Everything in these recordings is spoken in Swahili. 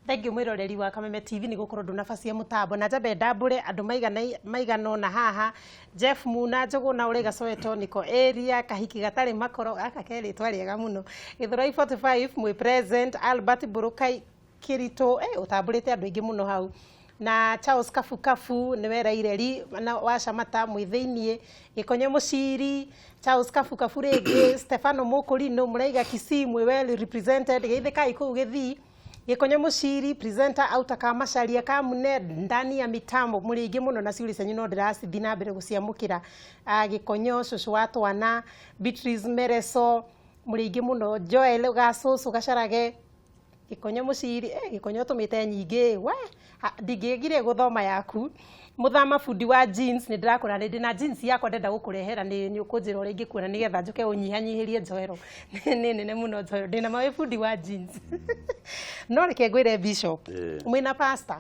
Thank you mwiroreri wa Kameme TV ni gukorwo nafasi ya mutambo na jabe ndambure andu maigana na haha Jeff Muna njogo na urega Soweto niko area kahiki gatari makoro aka keri twariega muno Githurai 45 mwe present Albert Burukai Kirito utamburite andu ingi muno hau na Charles Kafu ni wera ireri na wacamata mwitheinie Gikonyo Muciri Charles Kafu rege Stefano Mokorino muraiga Kisimu well represented geithikai ku Githii Gikonyo Muciri presenter autaka macaria ka mune ndani ya mitambo muringi muno na ciuri cenyu no ndiracithi na mbere guciamukira Gikonyo cucu watwana Beatrice Mereso muringi muno Joel gacucu gacarage Gikonyo Muciri Gikonyo tumite nyingi we ndigigire guthoma yaku muthama fundi wa jeans ni ndirakura ndi na jeans yakwa ndenda gukurehera ni ukunjira uri ngikuona nigetha njuke unyihanyihirie njoero nene muno njoero ndina mawe fundi wa jeans no reke ngwire bishop mwina pastor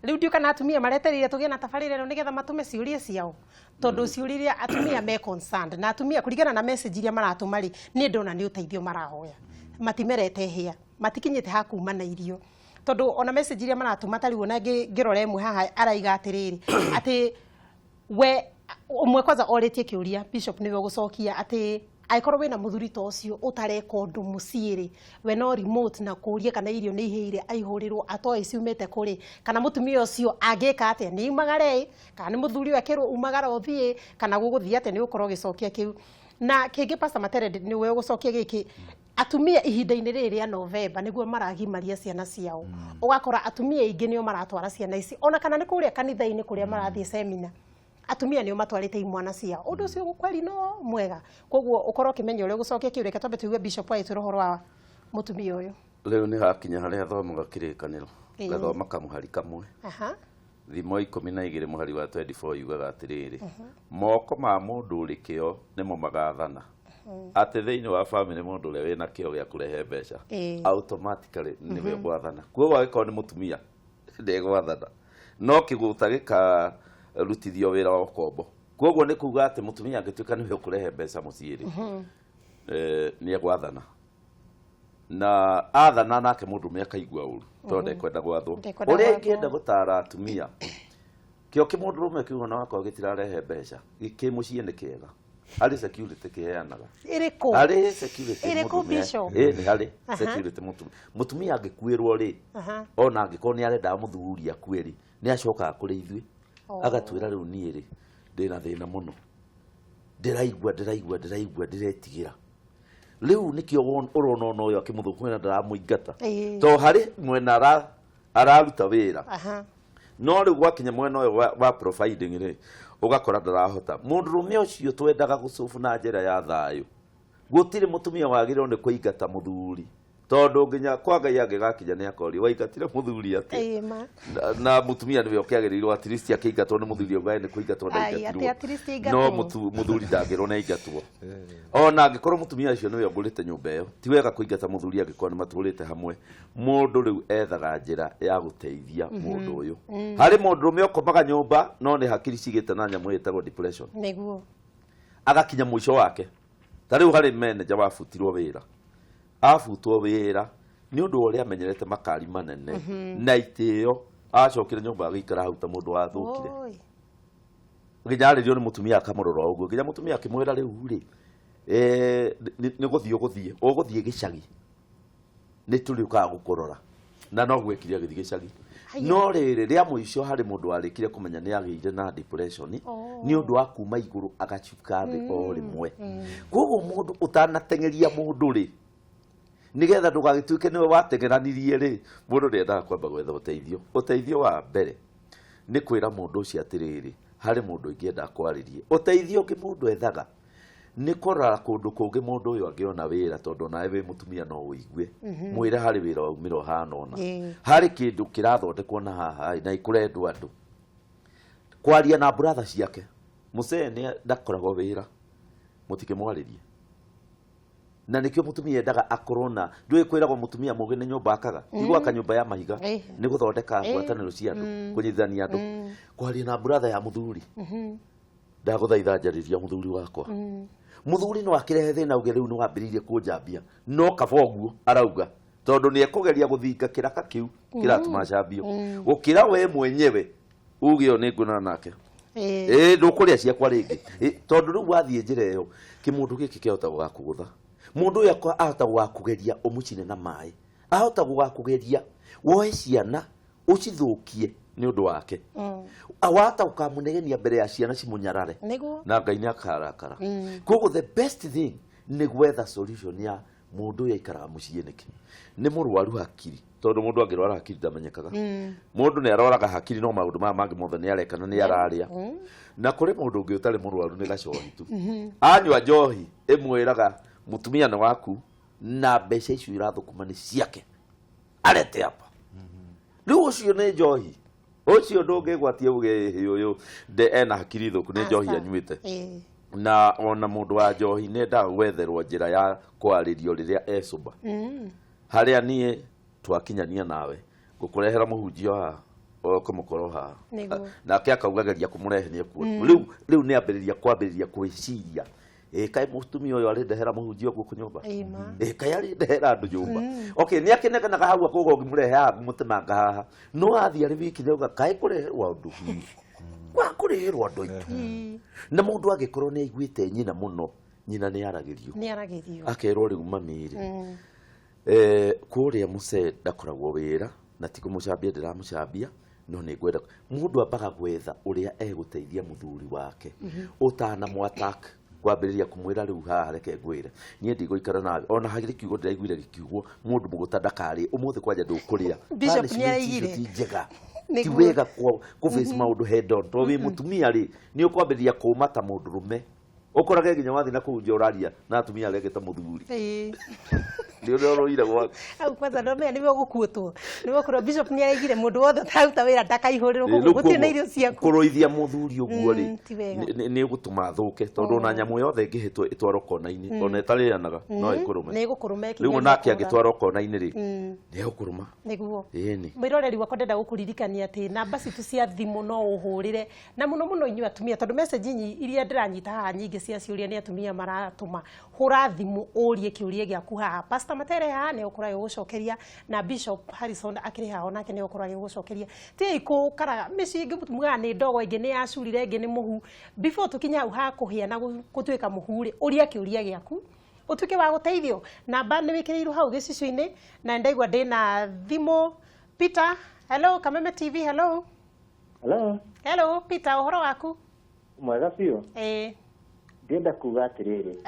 riu ndiuka na atumia mareterire tugie na tabarire no nigetha matume ciurie ciao tondu ciuririe atumia me concerned na atumia kuringana na message iria maratuma ri ni ndona ni uteithio marahoya matimerete hia matikinyite hakuma na irio tondu ona message iria maratuma tari wona ngirore imwe haha araiga atiriri ati we umwe kwanza oretie kiuria bishop niwe gucokia ati aikorwo wina muthuri to ucio utareka undu muciiri we no remote na kuria kana irio ni ihire aihurirwo atoi ciumete kuri kana mutumia ucio angeka atia ni umagare kana ni muthuri wake umagara uthie kana guguthia atia ni ukorwo gicokia kiu na kingi pastor Matere ni we gucokia giki atumia ihinda-ini riri ya November niguo maragimaria ciana ciao ugakora atumia ingi nio maratwara ciana ici ona kana ni kuria kanitha-ini kuria marathie seminar atumia nio matwarite imwana ciao undu ucio gukweli no mwega koguo ukorwo kimenya uri gucokia kiureka tombe tuigue bishop aitu rohoro wa mutumia uyu riu ni hakinya haria thomaga kirikaniro gathoma kamuhari kamwe thimo 12 muhari wa 24 yugaga atiriri moko ma mundu uri kio nimo magathana ate thiini wa family mundu uri wina kio gia kurehe mbeca automatically niwe gwathana kuo agiko ni mutumia ndegwathana no kiguta gika rutithio wira wa kombo koguo ni kuga ati mutumia angituika niwe kurehe mbeca muciiri ni egwathana na athana nake mundu miaka igua uru tonde kwenda gwathwo uri ngienda gutara atumia kio kimundu rume kiugo wako gitirarehe mbeca gikimucie ni kiega ari security kiheanaga iriko ari security iriko bishop ni hari security mutumia angikuirwo ri ona angiko ni arenda muthuri akueri ni acoka kuri ithui agatwira riu ni ri ndina thina muno ndiraigua ndiretigira riu nikio urona no yo kimuthukwena ndaramuingata to hari mwena araruta wira no riu gwakinya mwena uyu wa providing ri ugakora ndarahota mundu rume ucio twendaga gucufu na njira ya thayu gutire mutumia wagirwo ni kuingata muthuri tondu nginya kwa Ngai angigakinya ni akori waingatire muthuri ati na mutumia niwe okiagirirwo at least akiingatwo ni muthuri ugae ni kuingatwo ndaigatirwo no muthuri ndagirwo na ingatwo ona angikorwo mutumia ucio niwe ogurite nyumba iyo ti wega kuingata muthuri angikorwo ni maturite hamwe mundu riu ethaga njira ya guteithia mundu uyu hari mundu rume okomaga nyumba no ni hakiri cigite na nyamu yetagwo depression niguo agakinya mwisho wake tariu hari manager wafutirwo wira afutwo wira ni undu uri amenyerete makari manene na itio acokire nyumba agikara hau ta mundu wathukire nginyaririo ni mutumia akamurora uguo nginya mutumia akimwira riu ri ni guthie uguthie gicagi ni turiuka gukurora na no gwekiria githie gicagi no riri ria muico hari mundu arikire kumenya ni agire na depression ni undu wa kuma iguru agachuka thi o rimwe koguo mundu utanatengeria mundu ri nigetha ndugagituike niwe watengeranirie ri mundu ndiendaga kwamba gwetha uteithio wa mbere ni kwira mundu ucio atiriri hari mundu ingienda kwaririe uteithio ki mundu ethaga ni korara kundu kungi mundu uyu angiona wira tondu nawe wi mutumia no uigue mwira hari wira waumiro hanona hari kindu kirathondekwo na haha na ikurendwo andu kwaria na brother ciake musee ni ndakoragwo wira mutikimwaririe na nikio mutumia endaga akorona ndui kwiragwo mutumia mugi ni nyumba akaga igwa kanyumba ya mahiga ni guthondeka ngwataniro cia andu kunyithania andu kwaria na brother ya muthuri ndaguthaitha njariria muthuri wakwa muthuri no akirehe thina uge riu ni wambiririe kunjambia no kaboguo arauga tondu ni ekugeria guthinga kiraka kiu kiratuma cambio gukira we mwenyewe ugio ni nguna nake ndukuria ciakwa ringi tondu riu wathie njira iyo kimundu giki kihota gukugutha mundu uyu ahota gukugeria umucine na mai ahota gukugeria woe ciana ucithukie ni undu wake awata ukamunegenia mbere ya ciana cimunyarare na Ngai ni akarakara koguo the best thing ni gwetha solution ya mundu uyu aikara mucii niki ni murwaru hakiri tondu mundu angirwara hakiri ndamenyekaga mundu ni aroraga hakiri no maundu mangi mothe ni arekana ni araria na kuri mundu ungi utari murwaru ni gacohi tu anywa njohi imwiraga mutumia ni waku na mbeca icio irathukuma ni ciake arete apa riu ucio ni njohi ucio ndungigwatia uge uyu de ena hakiri thuku ni njohi anyuite na ona mundu wa njohi ni nda wetherwo njira ya kwaririo riria ecuba haria nie twakinyania nawe gukurehera muhunjio ha okomukoro ha nake akaugageria kumurehenia kuo riu ni ambiriria kwambiriria kwiciria kai mutumia uyu arindehera muhunjio guku nyumba kai arindehera andu nyumba okay ni akineganaga hau akogo ngimurehe ha mutemanga haha no athi ari wiki neuga kai kureherwa undu kwa kureherwa andu itu na mundu agikorwo ni aiguite nyina muno nyina ni aragirio akerwo riu mamiri kuria muce ndakoragwo wira na ti kumucambia ndiramucambia no ni gwenda mundu ambaga gwetha uria eguteithia muthuri wake utana mwatak kwambiriria kumwira riu haha reke ngwire nie ndigũikara nawe ona hagire kiugo ndiraiguire gikiugwo mundu muguta ndakari umuthi kwanja ndukuria Bishop ni araigire njega ti wega ku face maundu head on to wi mutumia ri ni ukwambiriria kumata mundu rume ukorage nginya wathi na kuhunjia uraria na atumia aregeta muthuri ndio roire gwa au kwanza ndo me niwe gukuotwo niwe kuro Bishop ni araigire mundu wothe taruta wira ndakaihuriro kugu guti na irio ciaku kuroithia muthuri uguo ri ni gutuma thuke tondu na nyamu yothe ngihitwo itwaro kona-ini ona itarianaga no ikurume ni gukurume riu nake agitwaro kona-ini ri ni gukuruma niguo mwiroreri wakwa ndenda gukuririkania ati namba citu cia thimu no uhurire na muno inyu atumia tondu message iria ndiranyita haha nyingi cia ciuria ni atumia maratuma hura thimu urie kiuria giaku haha Pastor Matere haha ni ukura gucokeria na Bishop Harrison akiri haha onake ni ukura gucokeria ti ku kara mici ngimutuga ni ndogo ingi ni acurire ingi ni muhu before tukinya hau ha kuhia na gutwika muhuri uria kiuria giaku utuke wa guteithio namba ni wikiriirwo hau gicicio-ini na ndaigwa ndina thimu Peter. Hello Kameme TV. Hello Peter, uhoro waku mwega biũ ndienda kuga atiriri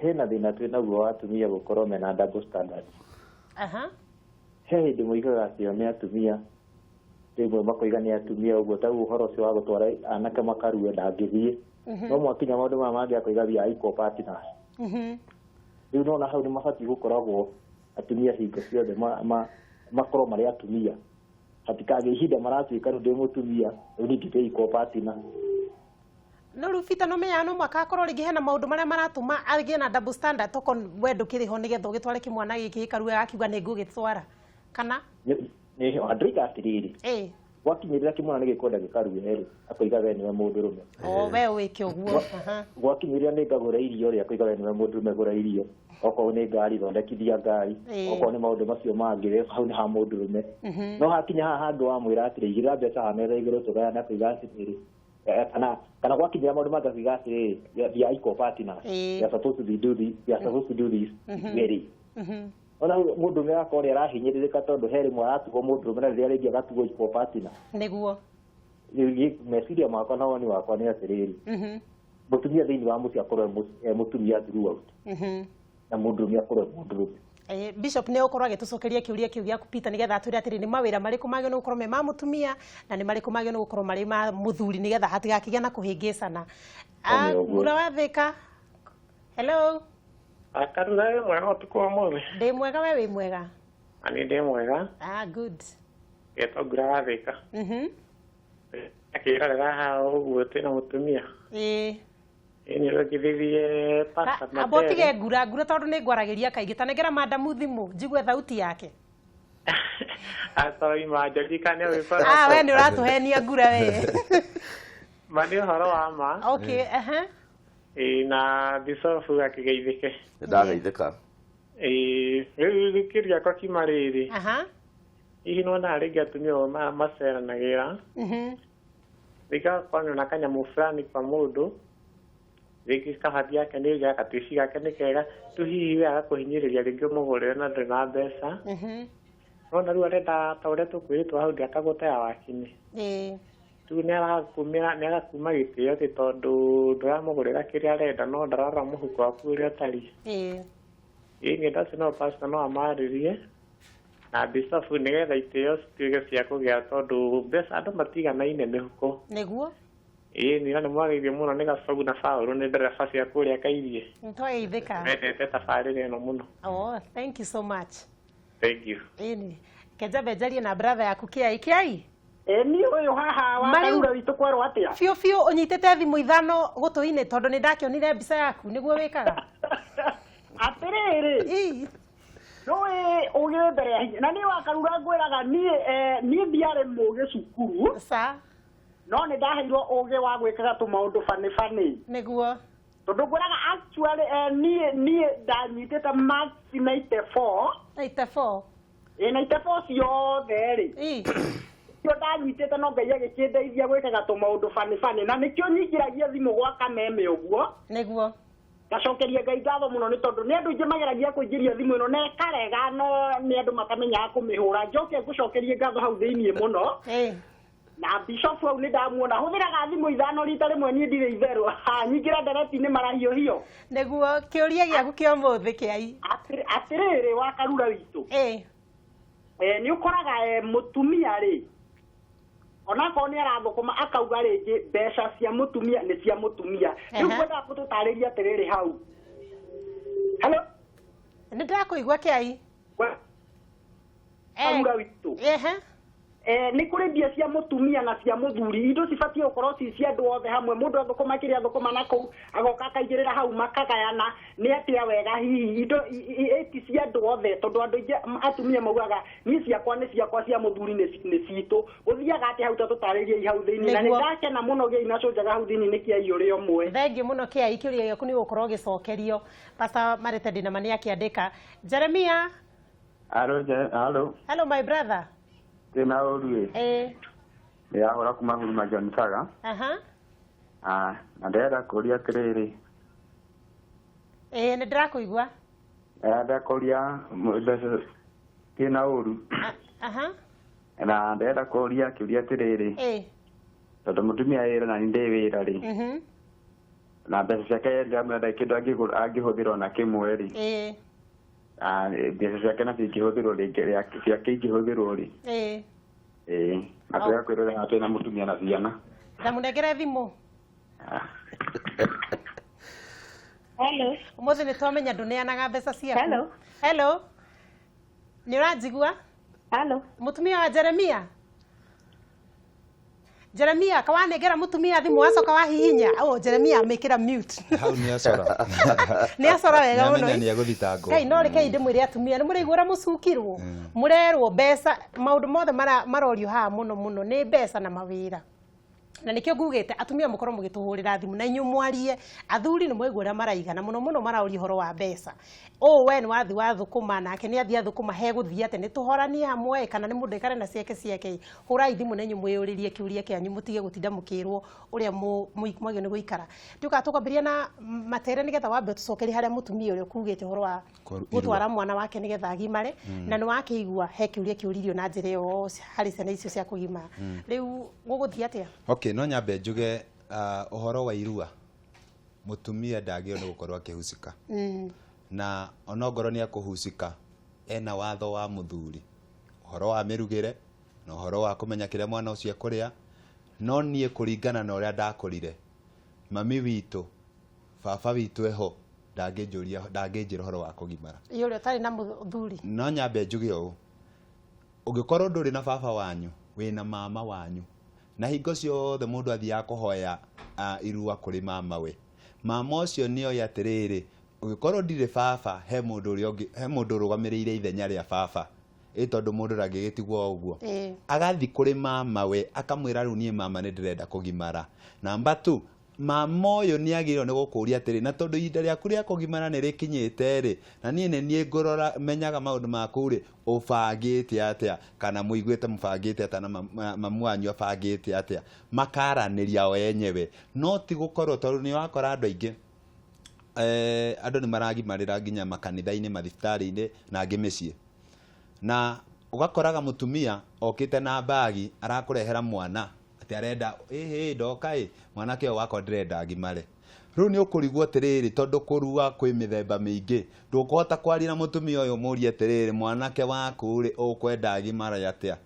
hena thina twinaguo wa atumia gukorwo mena double standard he hindi muigaga acio ni atumia rimwe makoiga ni atumia uguo taguo uhoro ucio wa gutwara anake makarue ndangithie no mwakinya maundu maya mangi akoiga via equal partners riu nona hau ni mabati gukoragwo atumia hingo ciothe makorwo mari atumia hatikage ihinda maratuika ndi mutumia uningite equal partner no rufita no menya no makakorwo ringi hena maundu maria maratuma agie na double standard toko wendo kiriho nigetha ugitware kimwana giki karua akiuga ni ngugitwara kana ni andrika atiriri gwakinyirira kimwana nigikwenda gikarue heri akoiga we niwe mundu rume we wike uguo gwakinyirira ni ngagura irio ria akoiga we niwe mundu rume gura irio oko ni ngari thondekithia ngari oko ni maundu macio mangi hau ni ha mundu rume no hakinya haha handu wa mwira atiri igira mbeca hamera iguru tugayana akoiga atiri kana gwakinyira maundu magakiga atiri via equal partners we are supposed to do this very ona mundu me akori arahinyiririka tondu heri mwaratugo mundu mena ria ringi agatugo equal partners niguo meciria makwa na woni wakwa ni atiriri mutumia thiini wa muci akorwo mutumia throughout na mundu me akorwo mundu rume Bishop ne ukorwo agitucokeria kiuria kiu giaku Peter nigetha atwire atiri ni mawira mariku magio no ukorwo me ma mutumia na ni mariku magio no ukorwo mari ma muthuri nigetha hatigakigia na kuhingicana ngura wathika. Hello akarura we mwega utuku wa muthi ndi mwega we wi mwega ani ndi mwega good geto ngura wathika akira rega ha uguo tina mutumia ni rogithithie Pastor Matere abotige ngura tondu ni ngwaragiria kaingi tanegera madamu thimu njigue thauti yake asoi majali kane we pa we ni uratuhenia ngura we mani horo wa ma okay na bisofu akigeithike ndageithika Kiria kwa kimariri. Hihi no na rĩngĩ atumia maceranagĩra. Rĩngĩ kwanywa na kanyamu fulani kwa mũndũ. Rĩngĩ kabathi yake nĩ njega, gatuici gake nĩ kega. Tu hihi we agakũhinyĩrĩria rĩngĩ ũmũgũrĩre na ndũrĩ na mbeca. No na rĩu arenda ta ũrĩa tũkwĩrĩtwo hau ndakagũtaya wakinĩ. Tu nĩ agakuma gĩtĩo atĩ tondũ ndũramũgũrĩra kĩrĩa arenda no ndarora mũhuko waku ũrĩa ũtariĩ. Ngenda ũcio no pastor no amarĩrie na bisabu nĩgetha itĩo cituĩke cia kũgĩa tondũ mbeca andũ matiganaine mĩhuko. Nĩguo? Nĩra nĩ mwagĩrĩire mũno nĩ Gacaũ na Paũlũ nĩ ndereba cia kũrĩa Kairie. Nĩtwageithĩka. Wendete tabarĩra ĩno mũno. Oh, thank you so much. Thank you. Kenja benjarie na brother yaku Kiai. Ni ũyũ haha wa Karura witũ kwarwo atĩa? Biũ ũnyitĩte thimũ ithano gũtũ-inĩ tondũ nĩ ndakĩonire mbica yaku nĩguo wĩkaga. Atĩrĩrĩ. Nũĩ ũgĩ mbere ya hinya. Na nĩ wa Karura ngwĩraga niĩ ndiarĩ mũgĩ cukuru. No nĩ ndaheirwo ũgĩ wa gwĩkaga tũmaũndũ bani. Nĩguo. Tondũ ngwĩraga actually niĩ ndanyitĩte marks 94. 94? 94 ciothe rĩ. Kĩo ndanyitĩte no Ngai agĩkĩndeithia gwĩkaga tũmaũndũ bani. Na nĩkĩo nyingĩragia thimũ gwa Kameme ũguo. Nĩguo. Gacokeria Ngai ngatho mũno nĩ tondũ nĩ andũ aingĩ mageragia kũingĩria thimũ ĩno na ĩkarega no nĩ andũ matamenyaga kũmĩhũra. Njoke ngũcokerie ngatho hau thĩiniĩ mũno. Na bishop hau nĩ ndamuona hũthĩraga thimũ ithano rita rĩmwe niĩ ndirĩ itherũ. Nyingĩra ndereti-inĩ marahiũhio. Nĩguo kĩũria gĩaku kĩa ũmũthĩ Kĩai. Atĩrĩrĩ wa Karura witũ. Nĩ ũkoraga mũtumia rĩ. Onakorwo nĩ arathũkũma akauga rĩngĩ mbeca cia mũtumia nĩ cia mũtumia. Rĩu ngwenda gũtũtarĩria atĩrĩrĩ hau. Hello? Nĩ ndakũigua Kĩai. Karura witũ. Nĩ kũrĩ mbia cia mũtumia na cia mũthuri. Indo cibatiĩ gũkorwo ci cia andũ othe hamwe. Mũndũ athũkũma kĩrĩa athũkũma na kũu agoka akaigĩrĩra hau makagayana. Nĩ atĩa wega hihi indo ti cia andũ othe tondũ andũ aingĩ atumia maugaga niĩ ciakwa nĩ ciakwa cia mũthuri nĩ citũ. Ũthiaga atĩ hau tatũtarĩriai hau thĩinĩ. Na nĩ ndakena mũno gĩ inacũnjaga hau thĩinĩ nĩ Kĩai ũrĩ ũmwe. Thengiũ mũno Kĩai kĩũria gĩaku nĩ gũkorwo gĩcokerio. Pastor Marete Ndinama nĩ akĩandĩka. Jeremia. Hello my brother. Tena ũru ya hora kuma Huruma John Saga. Na ndĩrenda kũria atĩrĩrĩ. Nĩ ndĩrakũigua. Ndakũria mbeca tena ũru. Na ndĩrenda kũria kĩũria atĩrĩrĩ. Tondũ mũtumia wĩra na nĩ ndĩ wĩra rĩ. Na mbeca ciake ngamwenda kĩndũ angĩhũthĩra ona kĩmwe rĩ. Mbeca ciake na cingĩhũthĩrwo rĩngĩ ciake ingĩhũthĩrwo rĩ. Atũya kwĩrora atĩ na mũtumia na ciana. Ndamũnengere thimũ. Hello. Ũmũthĩ nĩ twamenya ndũneanaga mbeca ciaku. Hello. Nĩ ũranjigua? Mũtumia wa Jeremia. Jeremia kawanengera mũtumia thimũ wacoka wahihinya. Jeremia amĩkĩra mute. Hau nĩ acora. Nĩ acora wega mũno. Nĩ agũthitangwo. Ngai no reke ndĩmwĩre atumia nĩ mũraigua mũcukirwo. Mũrerwo mbeca maũndũ mothe marorio haha mũno nĩ mbeca na mawĩra. Na nikio ngugite atumia mukorwo mugituhurira thimu na inyu mwarie athuri ni mwigua uria maraigana muno marauria horo wa mbeca we ni wathi wathukuma nake ni athi athukuma he guthia ate ni tuhoranie hamwe kana ni mundu ikare na ciake hurai thimu na inyu mwiyuririe kiuria kianyu mutige gutinda mukirwo uria mwagio ni guikara tuka tukambiria na matere nigetha wambe tucokerie haria mutumia uria kugite horo wa gutwara mwana wake nigetha agimare na ni wakiigua he kiuria kiuririo na njire yo hari ciana icio cia kugima riu guguthia atia no nyambe njuge uhoro wa irua mutumia ndagio ni gukorwo akihucika na onongoro ni akuhucika ena watho wa muthuri uhoro wa mirugire na uhoro wa kumenya kire mwana ucio kuria no nie kuringana na uria ndakurire mami witu baba witu eho ndangĩnjĩra uhoro wa kugimara iyo rio tari na muthuri no nyambe njuge ũũ ũngĩkorwo ndũrĩ na baba wanyu wĩna mama wanyu na hingo ciothe mundu athiaga kuhoya irua kuri mama we mama ucio nio yatiriri ugikorwo ndire baba he mundu rugamiriire ithenya ria baba tondu mundu rangigitigwo uguo agathi kuri mama we akamwira riu nie mama ni ndirenda kugimara namba 2 mama uyu ni agirwo ni gukuria atiri na tondu ihinda riaku ria kugimara ni rikinyite ri na nie ngorora menyaga maundu maku ri ubangite atia kana muiguite mubangite atia na mamu wanyu abangite atia makaraniria wenyewe no ti gukorwo tondu ni wakora andu aingi andu ni maragimarira nginya makanitha-ini mathibitari-ini na angi micii na ugakoraga mutumia okite na bagi arakurehera mwana ati arenda ndoka mwanake wako ndirenda ngimare riu ni ukurigwo atiriri tondu kurua kwi mithemba mingi ndukuhota kwaria na mutumia uyu murie atiriri mwanake waku ri ukwenda ngimara atia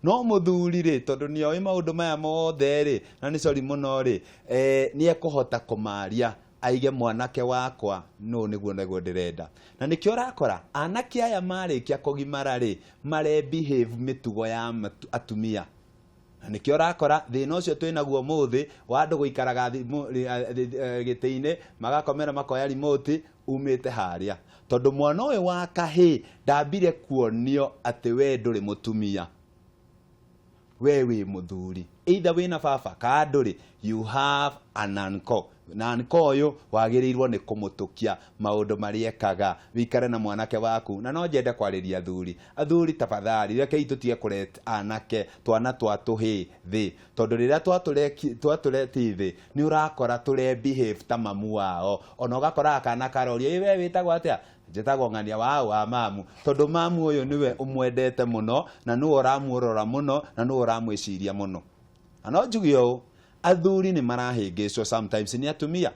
no muthuri ri tondu ni oi maundu maya mothe ri na ni sori muno ri ni ekuhota kumaria aige mwanake wakwa no niguo ndirenda na nikio rakora anake aya marikia kugimara ri mare behave mitugo ya atumia na nikio rakora thina ucio twinaguo muthi wa andu guikaraga giti-ini magakomera makoya remote umite haria tondu mwana uyu wa kahi ndambire kuonio ati we nduri mutumia we wi muthuri either wina baba ka nduri you have an uncle na nko uyu wagirirwo ni kumutukia maundu mariekaga wikare na mwanake waku na no njende kwariria athuri tafadhali reke itutie kureta anake twana twatuhi thi tondu riria twatureti thi ni urakora tule behave ta mamu wao ona ugakora kana karoria we witagwo atia njitagwo ng'ania wa mamu tondu mamu uyu niwe umwendete muno na niwe uramuorora muno na niwe uramwiciria muno ano njugio athuri ni marahingicwo sometimes ni atumia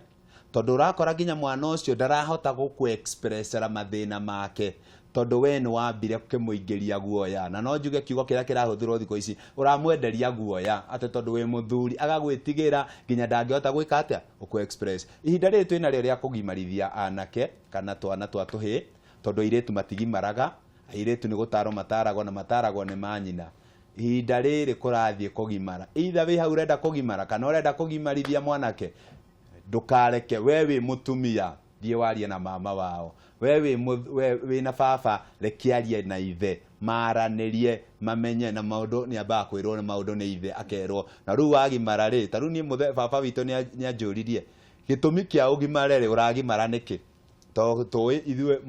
tondu urakora nginya mwana ucio ndarahota guku expressera mathina make tondu we ni wambire kimuingiria guoya na no njuge kiugo kiria kirahuthirwo thiko ici uramwenderia guoya ate tondu we muthuri agagwitigira nginya ndangihota gwika atia uku express ihinda riri twina rio ria kugimarithia anake kana twana twatuhi tondu iritu matigimaraga iritu ni gutaro mataragwo na mataragwo ni manyina ihinda riri kurathie kugimara either we hau urenda kugimara kana urenda kugimarithia mwanake ndukareke we wi mutumia thie warie na mama wao we wi na baba rekiarie na ithe maranirie mamenye na maundu ni amba kwirwo na maundu ni ithe akerwo na riu wagimara ri ta riu ni baba witu ni anjuririe gitumi kia ugimare ri uragimara niki to ithwe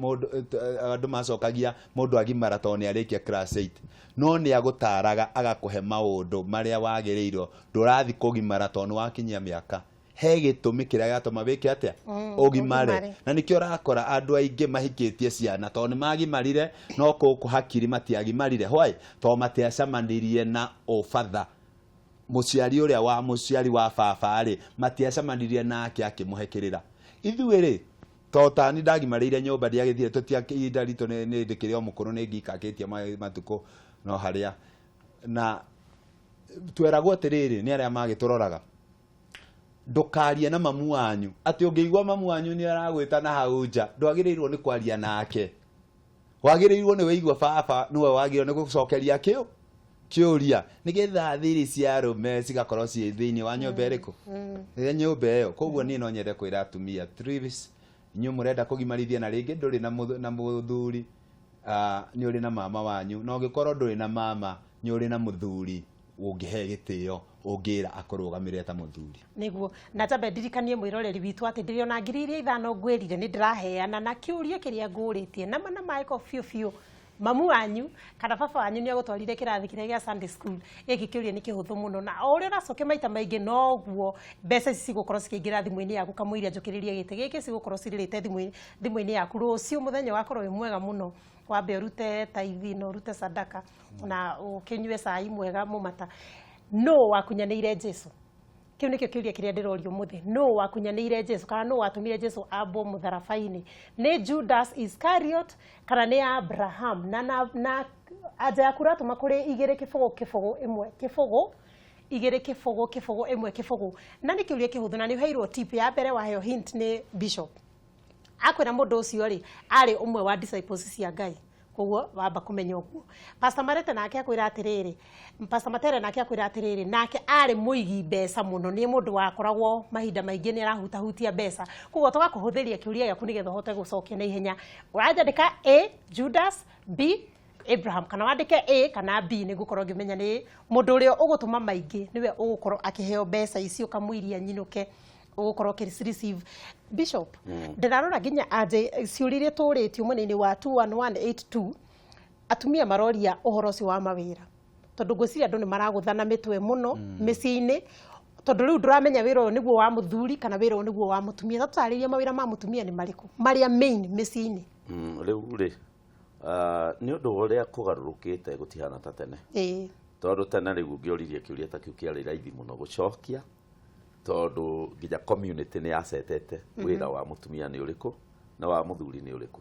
andu macokagia mundu agimara to ni arikia class 8 no ni agutaraga agakuhe maundu maria wagirirwo ndurathi kugimara to ni wakinyia miaka he gitumi kiria gatuma wike atia ugimare na nikio rakora andu aingi mahikitie ciana to ni magimarire no kuhakiri matiagimarire hwai to matiacamanirie na ofadha muciari uria wa muciari wa baba ri matiacamanirie nake akimuhekirira ithuĩ ri totani ndagimarire nyumba ndiagithire tutiakinda rito ni ndikire omukuru ni ngikakitie matuko no haria na tweragwo atiriri ni aria magituroraga ndukarie na mamu wanyu ati ungeigwa mamu wanyu ni aragwita na hauja ndwagirirwo ni kwaria nake wagirirwo ni weigwa baba niwe wagirwo ni gucokeria kiuria nigetha thiri cia rume cigakorwo ci thiini wa nyumba iriku nyumba iyo koguo ni no nyende kwira atumia Travis nyu murenda kugimarithia na ringi nduri na muthuri ni uri na mama wanyu no gikorwo nduri na mama ni uri na muthuri ungihe gitio ungira akurugamire ta muthuri niguo na tabe ndirikanie mwiroreri witu ati ndirio na ngiri iria ithano ngwirire ni ndiraheana na kiuria kiria nguritie na maiko fiu mamu wanyu kana baba wanyu ni agutwarire kirathi kiria gia Sunday school eki kiuria ni kihuthu muno na uri racoke maita maingi noguo mbeca ici cigukorwo cikingira thimu-ini yaku kamuiria njukiririe gite giki cigukorwo ciririte thimu-ini yaku rucio muthenya wakorwo wi mwega muno wambe urute taithi no urute sadaka na ukinywe cai mwega mumata no wakunyanĩire Jesu kiu nikio kiuria kiria ndirorio muthi no wakunyanĩire Jesu kana no watumire Jesu abo mutharabaini ni Judas Iscariot kana ni Abraham na aja yakuratu makuri igire kifogo imwe igire kifogo imwe na ni kiuria kihuthu na ni heirwo tip ya mbere waheo hint ni bishop akwira mundu ucio ri ari umwe wa disciples cia Ngai koguo wamba kumenya uguo Pastor Marete nake akwira atiriri Pastor Matere nake akwira atiriri nake ari muigi mbeca muno ni mundu wakoragwo mahinda maingi ni arahutahutia mbeca koguo tugakuhuthiria kiuria giaku nigetha hote gucokia na ihenya urajandika A Judas B Abraham kana wandike A kana B ni gukorwo ngimenya ni mundu uria ugutuma maingi niwe ugukorwo akiheo mbeca icio kamwiria nyinuke ugukorwo receive. Bishop ndirarora nginya aje ciuririe turitio munini wa 21182 atumia maroria uhoro ucio wa mawira tondu ngwiciria andu ni maraguthana mitwe muno micii-ini tondu riu nduramenya wira uyu niguo wa muthuri kana wira uyu niguo wa mutumia tutariria mawira ma mutumia ni mariku maria main micii-ini riu ri ni undu uria kugarurukite gutihana ta tene tondu tene riu ngioririe kiuria ta kiu kiari raithi muno gucokia tondu nginya community ni asetete wira wa mutumia ni uriku na wa muthuri ni uriku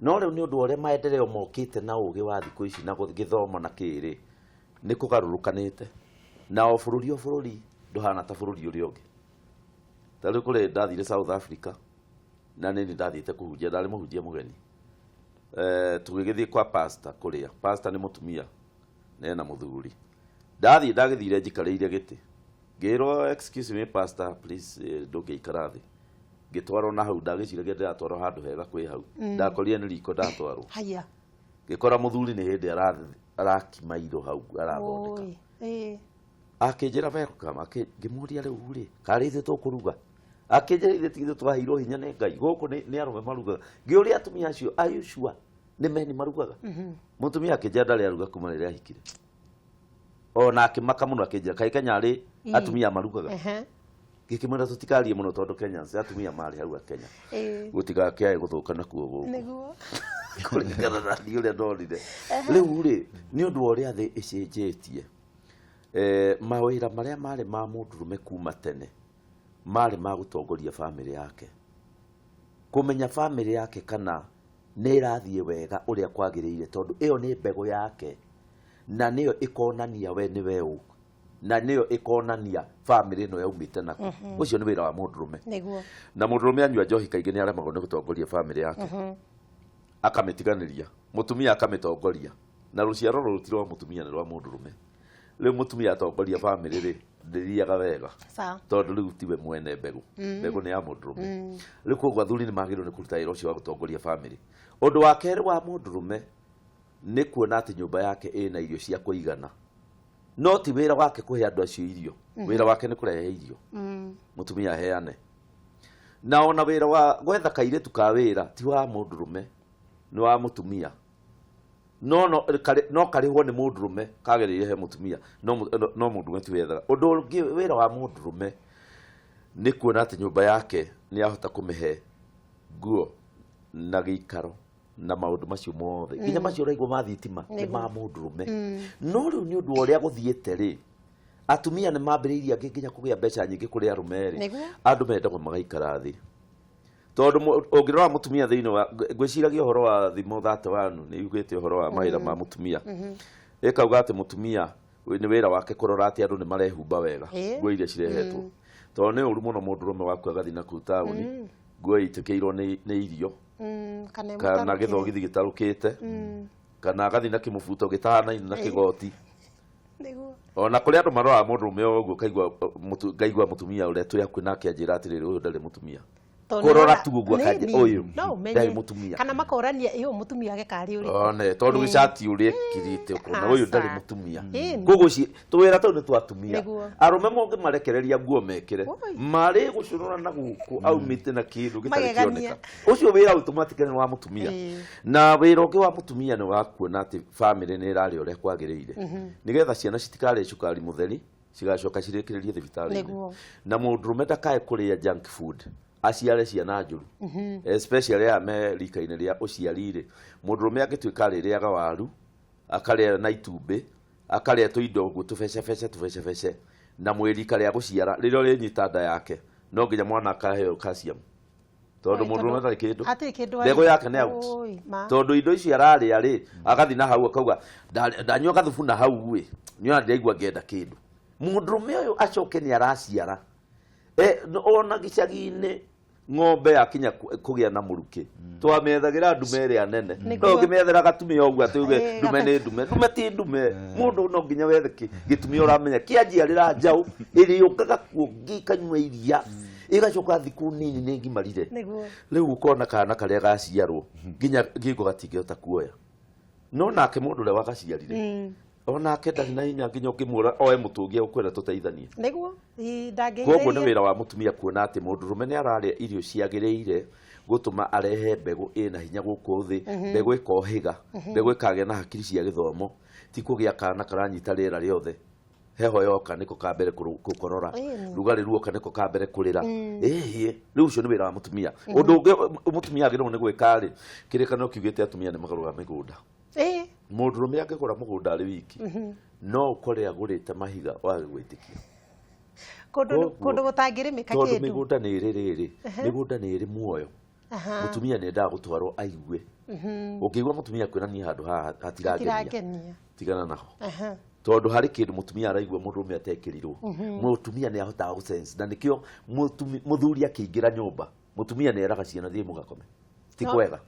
no riu ni undu uria maendeleo mokite na ugi wa thiku ici na githoma na kiri ni kugarurukanite na o bururi nduhana ta bururi uria ungi tari kule ndathire South Africa na nini ndathite kuhunjia ndari muhunjia mugeni tugigithie kwa pastor kuria pastor ni mutumia na muthuri ndathie ndagithire njikariire giti ngiro excuse me pastor please ndungeikara thi ngitwarwo na hau ndagiciragia ndiratwarwo handu hega kwi hau ndakorire ni riko ndatwarwo haya ngikora muthuri ni hindi arakima indo hau arathondeka akinjira welcome ngimuria riu ri kari ithe tukuruga akinjira ithe tithe twahirwo hinya ni Ngai guku ni arume marugaga ngiuria atumia acio ayushua ni meni marugaga mutumia akinjira ndari aruga kuma riria ahikire ona akimaka muno akinjira kai Kenya ri atumia marugaga gikimwira tutikarie muno tondu Kenya atumia mari hau Kenya gutigakiae guthukana kuo guku niguo kuringana na ni uria ndorire riu ri ni undu uria thi icenjetie mawira maria mari ma mundurume kuma tene mari ma gutongoria family yake kumenya family yake kana ni irathie wega uria kwagiriire tondu iyo ni mbego yake na niyo ikonania we ni we na niyo ikonania family no yaumite nako ucio ni wira wa mundurume niguo na mundurume anyua njohi kaingi ni aremagwo ni gutongoria family yake akamitiganiria mutumia akamitongoria na ruciaro rutiro mutumia ni rwa mundurume riu mutumia atongoria family ri ndiriaga wega tondu riu tiwe mwene mbegu ni ya mundurume riu koguo athuri ni magirwo ni kuruta wira ucio wa gutongoria family undu wa keri wa mundurume ni kuona ati nyumba yake ina irio cia kuigana no ti wira wake kuhe andu acio irio wira wake ni kurehe irio mutumia heane na ona wira wa gwetha kairetu ka wira ti wa mundurume ni wa mutumia no karihwo ni mundurume kagereire he mutumia no mundurume ti wethaga undu ungi wira wa mundurume ni kuona ati nyumba yake ni ahota kumihe nguo na giikaro na maundu macio mothe nginya macio raigwo mathitima ni ma mundurume no riu ni undu uria guthiete ri atumia ni mambiriirie angi nginya kugia mbeca nyingi kuri arume ri andu mendagwo magaikara thi tondu ungirora mutumia thiini wa ngwiciragia uhoro wa thimo that wanu ni yugite uhoro wa mawira ma mutumia ikauga ati mutumia ni wira wake kurora ati andu ni marehumba wega nguo iria cirehetwo tondu ni uru muno mundurume waku agathi na kutauni nguo itikiirwo ni irio kana githogithi gitarukite kana agathi na kimubuto gitahana na kigoti ona kuri andu marora mundurume uguo kaigwa mutumia uria tu yaku nake anjira atiriri uyu ndari mutumia kurora tu gugu akaje uyu ndari mutumia kana makorania iyo mutumia age kari uri one tondu gicati uri kirite ukona uyu ndari mutumia gugu ci tuwira tu ni twatumia arume monge marekereria nguo mekire mari gucurura na guku aumite na kindu gitari kioneka ucio wira automatically wa mutumia na wira ungi wa mutumia ni wa kuona ati family ni irari uria kwagiriire nigetha ciana citikare cukari mutheri cigacoka cirekererie thibitari na mundurume ndakae kuria junk food aciare ciana njuru especially America-ini ria uciarire mundurume agituika ririaga waru akaria na itumbi akaria tuindo guo tufece na mweri karia guciara ririo rinyita nda yake no nginya mwana akaheo calcium tondu mundurume ndari kindu mbego yake ni out tondu indo icio araria ri agathi na hau akauga ndanyua gathubu na hau wi nyua ndiraigua ngenda kindu mundurume uyu acoke ni araciara ona gicagi-ini ng'ombe akinya kugia na muruki twamethagira ndume ria nene no ngimethera gatumia ogwa tuge ndume ni ndume ti ndume mundu no nginya wethe gitumia uramenya kianjiarira njau iriukaga kuongi kanywa iria igacoka thiku nini ni ngimarire riu ukona kana karia gaciarwo nginya ngingo gatingihota kuoya no nake mundu le wagaciarire ona kenda na hinya nginya ukimura oe mutungia ukwera tuteithanie niguo ndangĩ koguo nĩ wĩra wa mutumia kuona atĩ mũndũrũme nĩ araria irio ciagĩrĩire gutuma arehe mbegũ ĩna hinya gũkũ thĩ mbegũ ĩkohĩga mbegũ ĩkagĩa na hakiri cia gĩthomo ti kũgĩa kana karanyita rĩera rĩothe heho yoka nĩko kambere gũkorora rugarĩ ruoka nĩko kambere kũrĩra rĩu ũcio nĩ wĩra wa mutumia ũndũ ũngĩ mutumia agĩrĩirwo nĩ gwĩka rĩ kĩrĩkanĩro kiugĩte atumia nĩ magũraga mĩgũnda mũndũrũme angĩgũra mũgũnda arĩ wiki no ũkore agũrĩte mahiga wage gwĩtĩkia kũndũ gũtangĩrĩmĩka kĩndũ tondũ mĩgũnda nĩ ĩrĩ rĩrĩ mĩgũnda nĩ ĩrĩ muoyo mutumia nĩ endaga gũtwarwo aigue ũngĩigua mutumia kwĩrania handũ haha hatirangenia tigana naho tondu hari kindu mutumia araigua mũndũrũme atekĩrirwo mutumia nĩ ahotaga gũsense na nĩkĩo mũthuri akĩingĩra nyũmba mutumia nĩ eraga ciana thiĩ mũgakome ti kwega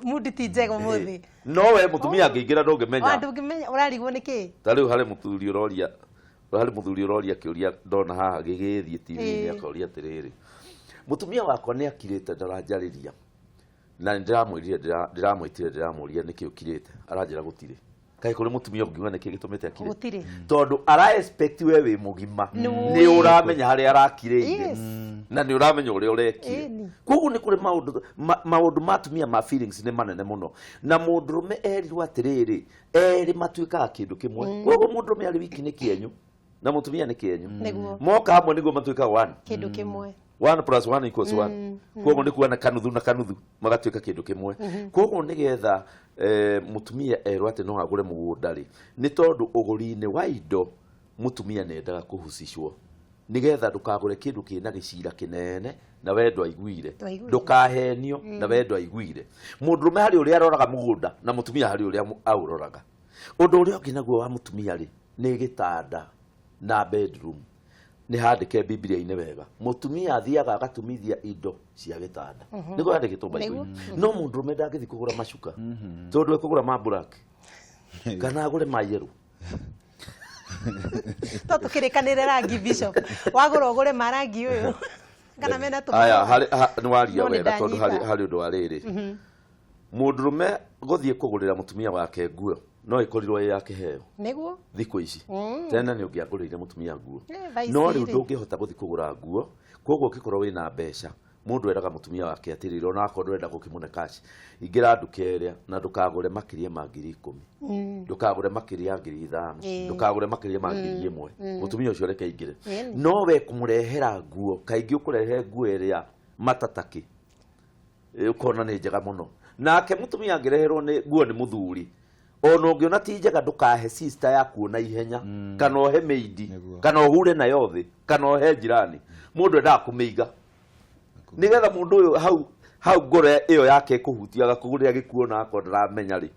mudi ti njega mũthĩ no we mutumia angĩingĩra ndũngĩmenya ndũngĩmenya ũrarigwo nĩkĩ ta rĩu harĩ mũthuri ũroria kĩũria ndona haha gĩgĩthiĩ TV-inĩ akoria atĩrĩrĩ mutumia wakwa nĩ akirĩte ndaranjarĩria na ndĩramwĩtire ndĩramũria nĩkĩ ũkirĩte aranjĩra gũtirĩ kai kuri mutumia ungiuga niki gitumite akire gutire tondu ara expect we wi mugima ni uramenya hari arakire na ni uramenya uri urekire kugu ni kuri maundu matumia ma feelings ni manene muno na mundurume erirwo atiriri eri matuikaga kindu kimwe kugu mundurume ari wiki ni kienyu na mutumia ni kienyu moka hamwe niguo matuikaga one kindu kimwe 1 + 1 = 1 koguo ni kuona kanuthu na kanuthu magatuika kindu kimwe koguo nigetha mutumia erwo ati no agure mugunda ri ni tondu uguri-ini wa indo mutumia nendaga kuhusishwo nigetha ndukagure kindu kina gicira kinene na wendo aiguire ndukahenio na wendo aiguire mundurume hari uri aroraga mugunda na mutumia hari uri auroraga undu uri ongi naguo wa mutumia ri ni gitanda na bedroom ni handike Biblia-inĩ wega mutumia athiaga agatumithia indo cia gitanda niko yandĩkĩtwo Bible no mũndũrũme ndangĩthi kũgũra macuka tondu ekũgũra ma black kana agũre ma yellow to tũkĩrĩkanĩre rangi bishop wagũra ũgũre ma rangi ũyũ kana mena aya ni waria wega tondu hari ũndũ wa rĩrĩ mũndũrũme gũthiĩ kũgũrĩra mutumia wake nguo no ikorirwo ya kiheo niguo thikũ ici tena ni ungiagũrĩire mutumia nguo no rĩu ndũngĩhota gũthi kũgũra nguo koguo ũngĩkorwo wĩna mbeca mundu eraga mutumia wake atirĩrĩ ona akorwo ndũrenda gũkĩmũne cash ingĩra nduka ĩrĩa na ndũkagũre makĩria ma 10,000 ndũkagũre makĩria ya 5,000 ndũkagũre makĩria ma 1,000 mutumia ũcio reke ingĩre no we kũmũrehera nguo kaingĩ ũkũrehe nguo ĩrĩa matataki ukona nĩ njega mũno nake mutumia angĩreherwo nĩ nguo nĩ mũthuri ono ngiona ti njega ndukahe sister yaku na ihenya kana ohe maidi kana ohure nayo thi kana ohe jirani mundu endaga kumeiga nigetha mundu uyu hau ngore iyo yake kuhutia agakugurira gikuo na akwa ndaramenya ri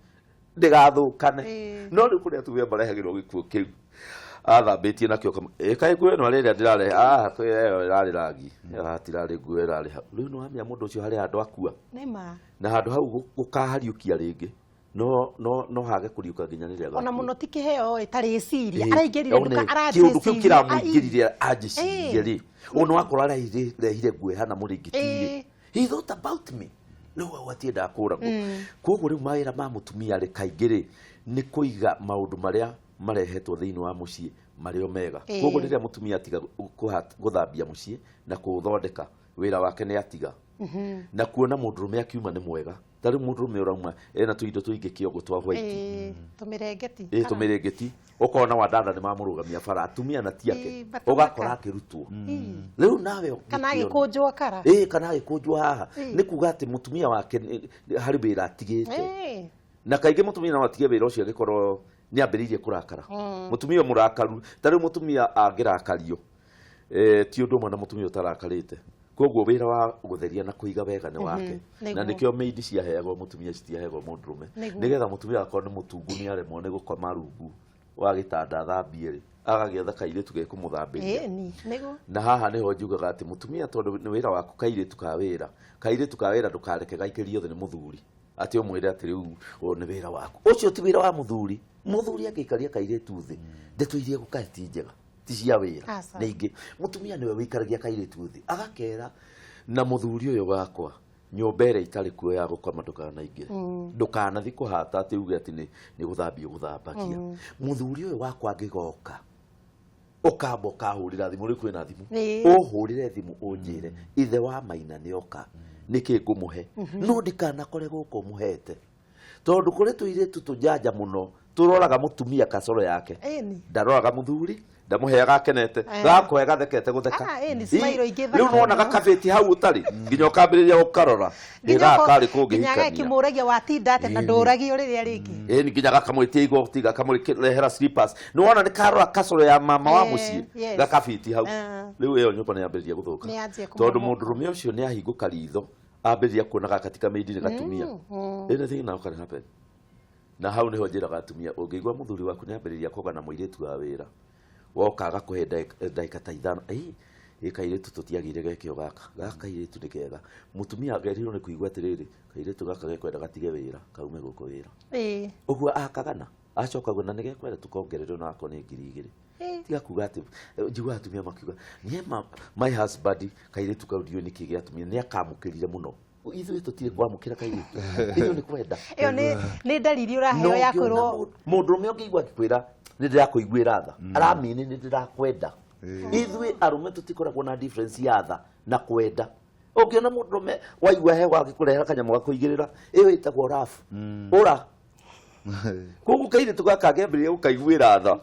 ndigathukane no ri kuria tu barehagirwo gikuo kiu athambitie nakio kai nguo no rĩrĩa ndĩrarehe kwĩyo ĩrarĩ rangi atirarĩ nguo ĩrarĩ hau rĩu no amenya mũndũ ũcio harĩ handũ akua na handũ hau gũkahariũkia rĩngĩ no hage kuriuka nginya rĩrĩa ona muno ti kiheo itarĩ ciria araingĩrire nduka araciciria kiundu kiu kiramũingĩrire anjicirie ri ono akora rehire nguo hana mũringĩtire he thought about me no watienda kũragwo koguo rĩu mawĩra ma mũtumia rĩ kaingĩ rĩ nĩ kũiga maũndũ marĩa marehetwo thĩinĩ wa mũciĩ marĩ o mega koguo rĩrĩa mũtumia atiga gũthambia mũciĩ na kũũthondeka wĩra wake nĩ atiga na kuona mũndũrũme akiuma nĩ mwega tari mũndũrũme ũrauma ena tũindo tũingĩ kĩongo twa white tũmĩrengeti ũkona wadada nĩ mamũrũgamia bara atumia na tiake ũgakora akĩrutwo rĩu nawe kana agĩkũnjwo kara kana agĩkũnjwo haha nĩ kuga atĩ mũtumia wake harĩ wĩra atigĩte na kaingĩ mũtumia no atige wĩra ũcio agĩkorwo nĩ ambĩrĩirie kũrakara mũtumia mũrakaru tari mũtumia angĩrakario ti ũndũ ũmwe na mũtumia ũtarakarĩte koguo wĩra wa gũtheria na kũiga wega nĩ wake na nĩkĩo maidi ciaheagwo mũtumia citiaheagwo mũndũrũme nĩgetha mũtumia akorwo nĩ mũtungu nĩ aremwo nĩ gũkoma rungu wa gĩtanda thambie rĩ agagĩetha kairĩtu gekũmũthambĩria na haha nĩho njugaga atĩ mũtumia tondũ nĩ wĩra waku kairĩtu ka wĩra ndũkareke gaikĩrio thĩ nĩ mũthuri atĩ ũmwĩre atĩ rĩu nĩ wĩra waku ũcio ti wĩra wa mũthuri angĩikaria kairĩtu thĩ ndeto iria gũkahe ti njega cia wĩra ningĩ mũtumia nĩwe wĩikaragia kairĩtu thĩ agakera na mũthuri ũyũ wakwa nyobere itari kuo ya gukoma ndukanaingire ndukanathi kuhata ati uge ati ni guthambia guthambagia muthuri uyu wakwa ngigoka ukamba hurira thimu ri kwina thimu uhurire thimu unjire ithe wa maina ni oka niki ngumuhe no ndikanakore guko muhete tondu kuri tuire tutujanja muno turoraga mutumia kasoro yake ndaroraga muthuri ndamuheaga kenete gakwega thekete gutheka riu nona gakabeti hau utari nginya ukambiriria gukarora gakari kungihikania kimuragia watinda ate na nduragio riria ringi nginya gakamwitia igoti gakamurehera slippers nona ni karora kasoro ya mama wa mucii gakabeti hau riu iyo nyumba ni yambiriria guthuka tondu mundurume ucio ni ahinguka ritho ambiriria kuonaga katika meidire gatumia anything now can happen na hau niho njiraga atumia ungigwa muthuri waku ni ambiriria kugana muiritu wa wira wokaga kuhe ndaika ta ithano kairetu tutiagire gekio gaka kairetu ni kega mutumia agerirwo ni kuigwa atiriri kairetu gaka gekwenda gatige wira kaume guko wira uguo akagana acoka guna ni gekwenda tukongererwo nako ni 2,000 tiga kuga ati njigua atumia makiuga nie my husband kairetu kaudio ni kige atumia ni akamukirire muno ithu tutire kwamukira kairetu ithu ni kwenda iyo ni dalili uraheo yakorwo mundu umwe ngigwa kikwira ni ndirakuiguira tha aramini ni ndirakwenda ithui arume tutikoragwo na difference ya tha na kwenda ungiona mundume waigua hewa agikurehera kanyamo gakuigirira iyo itagwo rafu ura kugu kaire tugakagembirira ukaiguira tha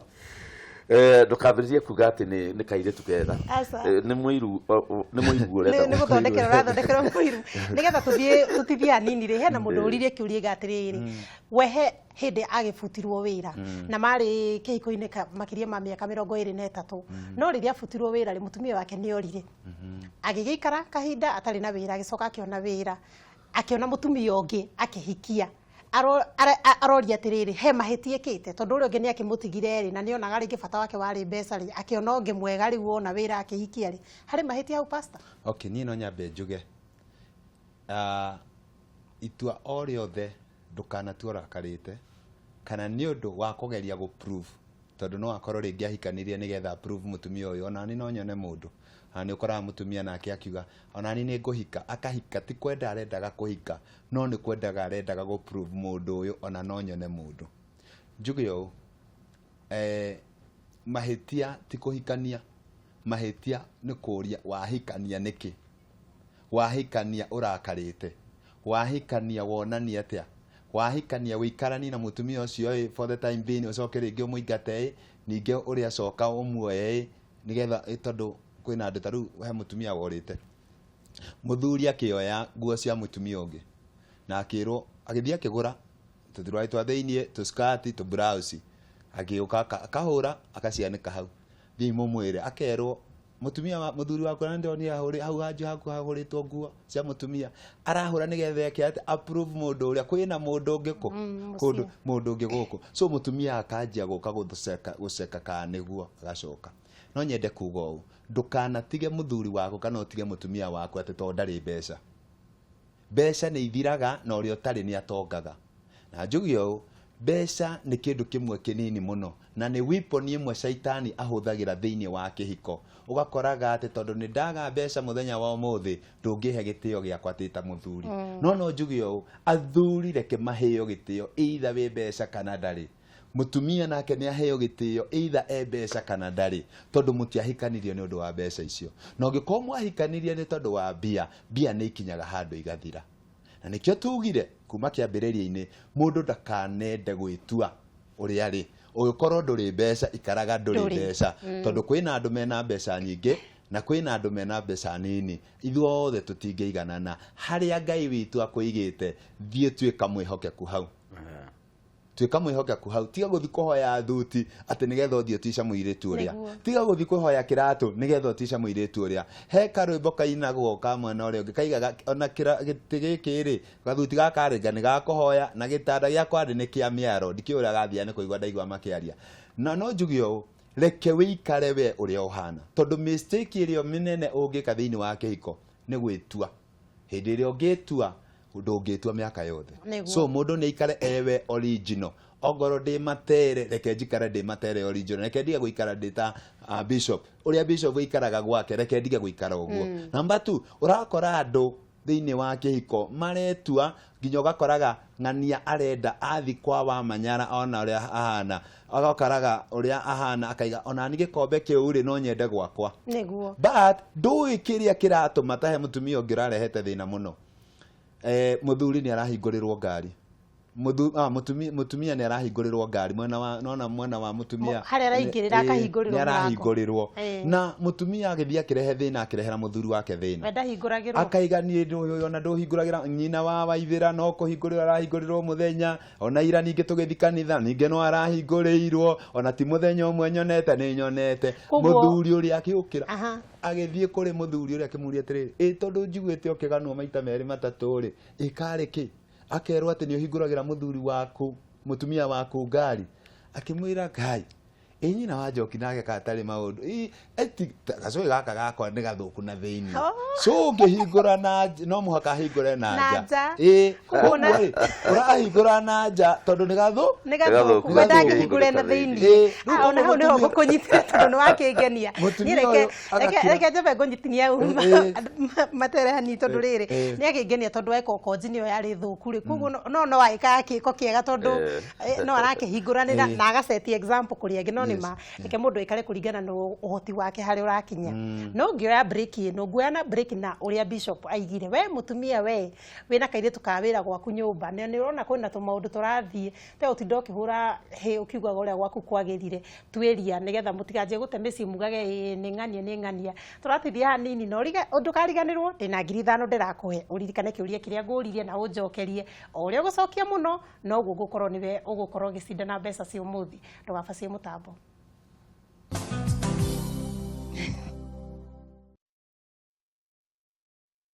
ndukambiririe kuga ati ni kaire tuketha ni muiru urenda ni guthondekera urathondekera muiru nigetha tuthithie anini ri hena mundu uririe kiurie gatiriri wehe hindi agibutirwo wira na mari kihiko-ini makiria ma miaka 23 no riria abutirwo wira ri mutumia wake ni orire agigikara kahinda atari na wira agicoka akiona wira akiona mutumia ungi akihikia aroria atiriri he mahitie kite tondu uri ungi ni akimutigire ri na ni onaga ringi bata wake wari mbeca ri akiona ungi mwega ri wona wira akihikia ri hari mahitie au pastor okay ni no nyambe njuge itua o riothe ndukanatua rakarite kana ni undu wa kugeria gu prove tondu no akorwo ringi ahikanirie nigetha prove mutumia uyu ona ni no nyone mundu ani ukora mutumia nake akiuga ona ni nguhika akahika ti kwenda arendaga kuhika no ni kwendaga arendaga gu prove mundu uyu ona no nyone mundu njuge yo mahitia ti kuhikania mahitia ni kuria wahikania niki wahikania urakarite wahikania wonania atia wahikania wikarani na mutumia ucio for the time being ucoke ringi umuingate ninge uri acoka umuoye nigetha tondu kwina andu taru he mutumia worite muthuri akioya nguo cia mutumia ungi na akirwo agithia akigura tuthirwa twa theinie tu skirt tu blouse agiuka akahura akacianika hau thii mumwire akerwo mutumia muthuri waku na ndoni ahuri hau haju haku hahuritwo nguo cia mutumia arahura nigetha yake ati approve mundu uria kwina mundu ungi ku kundu mundu ungi guku so mutumia akanjia guka guceka ka niguo agacoka no nyende kuga u ndukanatige muthuri waku kana utige mutumia waku ati to ndari mbeca ni ithiraga na uria utari ni atongaga na njugio mbeca ni kindu kimwe kinini muno na ni weapon imwe shaitani ahuthagira thiini wa kihiko ugakoraga ati tondu ni ndaga mbeca muthenya wa umuthi ndungihe gitio giakwa tita muthuri no njugio athuri reke maheo gitio either we mbeca kana ndari mutumia nake ni aheo gitio either mbeca kana ndari tondu mutiahikanirio ni undu wa mbeca icio no ngiko mwahikanirie ni tondu wa bia ni ikinyaga handu igathira na nikio tugire kuma kiambiriria-ini mundu ndakanende gwitua uri ari ugikorwo nduri mbeca ikaraga nduri mbeca tondu kwina andu mena mbeca nyingi na kwina andu mena mbeca nini ithuothe tutingeiganana haria Ngai witu akuigite thie tuika mwihokeku hau tuika mwihokeku hau tiga guthi kuhoya thuti ati nigetha uthie tisha muiritu uria tiga guthi kuhoya kiratu nigetha utisha muiritu uria he karwimbo kainagwo ka mwena uria ngikaiga ona gitigi gathuti gakarenga ni gakuhoya na gitanda gya kwandi ni kia miaro ndikiura gathia ni kuigwa ndaigwa makiaria na no njugio reke wikare we uria uhana tondu mistake irio minene ungika thiini wa kihiko ni gwitua hindi irio ngitua ndungitua miaka yothe so mundu ni ikare ewe original ogoro ndi matere reke njikare ndi matere original reke ndige guikara ndi ta bishop uria bishop ikaraga gwake reke ndige guikara uguo number 2 urakora andu thiini wa kihiko maretua nginya gakoraga ng'ania arenda athi kwa wa manyara ona uria ahana agakaraga uria ahana akaiga ona ni gikombe kiu ri no nyende gwakwa niguo but ndui kiria kiratuma tahe mutumia ungirarehete thina muno muthuri ni arahingurirwo ngari mutumia ni arahingurirwo ngari mwena wa mutumia hari araingirira akahingurirwo arahingurirwo na mutumia agithia kirehe thina akirehera muthuri wake thina wenda hinguragirwo akaiga ni ona nduhinguragira nyina wa waithira no kuhingurira arahingurirwo muthenya ona ira ninge tugithi kanitha ninge no arahingurirwo ona ti muthenya umwe nyonete ni nyonete muthuri uri akiukira agithie kuri muthuri uri akimuria atiriri tondu njiguite okiganwo maita meri matatu ri ikari ki akerwo ati ni uhinguragira muthuri waku mutumia waku ngari akimwira ngai nyina wa Njoki nake katari maundu eti gacoe gaka gakwa ni gathuku na thiini so ngihingura na no muhaka hingure na nja kuona urahingura na nja tondu ni gathuku kwenda ngihingure na thiini ona hau niho gukunyitira tondu ni wakingenia ni reke njebe ngunyitinia materehani tondu riri ni akingenia tondu eka ukonji niyo yari thuku ri kuguo no waika kiko kiega tondu no arakihingũranĩra na agaceti example kuri angi no nima reke mundu ikare kuringana na uhoti wake hari urakinya no ngioya break ino nguana break na uria bishop aigire we mutumia we wina kaire tukawira gwaku nyumba ni urona kwina tumaundu turathie te utindo kihura he ukiuga uria gwaku kwagirire tweria nigetha mutigaje gutemeci mugage ni ngania turatithia hanini no riga undu kariganirwo ndina 5,000 ndirakuhe uririkane kiuria kiria nguririe na unjokerie uria gucokia muno no gukorwo niwe ugukorwo gicinda na mbeca cia umuthi ndugabacie mutambo